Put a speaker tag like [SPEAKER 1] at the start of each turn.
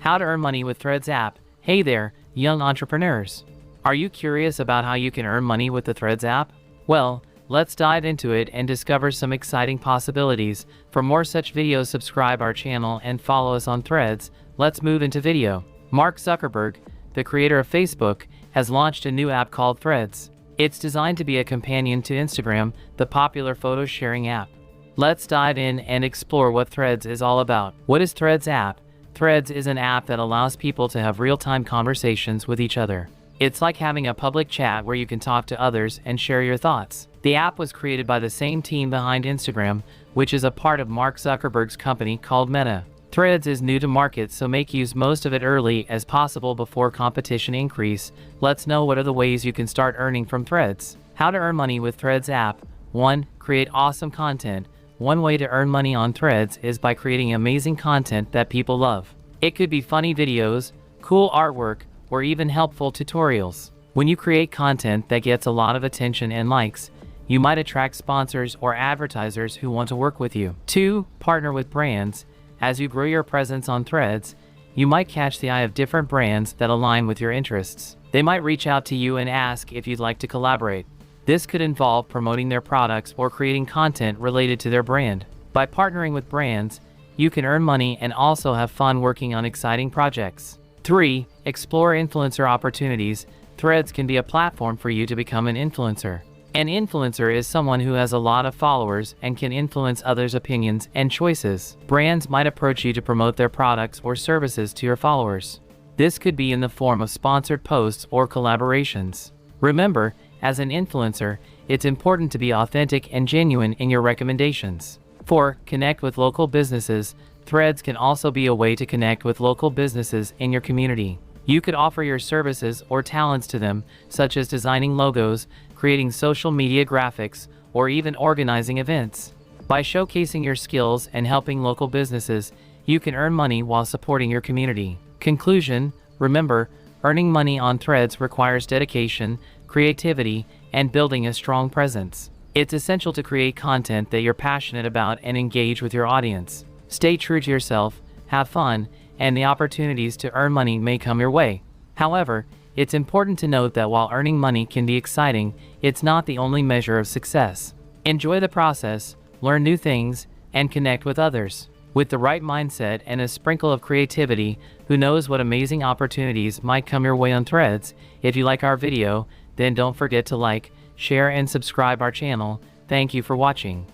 [SPEAKER 1] How to earn money with Threads app. Hey there, young entrepreneurs. Are you curious about how you can earn money with the Threads app? Well, let's dive into it and discover some exciting possibilities. For more such videos, subscribe our channel and follow us on Threads. Let's move into video. Mark Zuckerberg, the creator of Facebook, has launched a new app called Threads. It's designed to be a companion to Instagram, the popular photo sharing app. Let's dive in and explore what Threads is all about. What is Threads app? Threads is an app that allows people to have real-time conversations with each other. It's like having a public chat where you can talk to others and share your thoughts. The app was created by the same team behind Instagram, which is a part of Mark Zuckerberg's company called Meta. Threads is new to market, so make use most of it early as possible before competition increase. Let's know what are the ways you can start earning from Threads. How to earn money with Threads app. 1. Create awesome content. One way to earn money on Threads is by creating amazing content that people love. It could be funny videos, cool artwork, or even helpful tutorials. When you create content that gets a lot of attention and likes, you might attract sponsors or advertisers who want to work with you. 2. Partner with brands. As you grow your presence on Threads, you might catch the eye of different brands that align with your interests. They might reach out to you and ask if you'd like to collaborate. This could involve promoting their products or creating content related to their brand. By partnering with brands, you can earn money and also have fun working on exciting projects. 3. Explore influencer opportunities. Threads can be a platform for you to become an influencer. An influencer is someone who has a lot of followers and can influence others' opinions and choices. Brands might approach you to promote their products or services to your followers. This could be in the form of sponsored posts or collaborations. Remember, as an influencer, it's important to be authentic and genuine in your recommendations. 4. Connect with local businesses. Threads can also be a way to connect with local businesses in your community. You could offer your services or talents to them, such as designing logos, creating social media graphics, or even organizing events. By showcasing your skills and helping local businesses, you can earn money while supporting your community. Conclusion: remember, earning money on Threads requires dedication, creativity, and building a strong presence. It's essential to create content that you're passionate about and engage with your audience. Stay true to yourself, have fun, and the opportunities to earn money may come your way. However, it's important to note that while earning money can be exciting, it's not the only measure of success. Enjoy the process, learn new things, and connect with others. With the right mindset and a sprinkle of creativity, who knows what amazing opportunities might come your way on Threads. If you like our video, then don't forget to like, share, and subscribe our channel. Thank you for watching.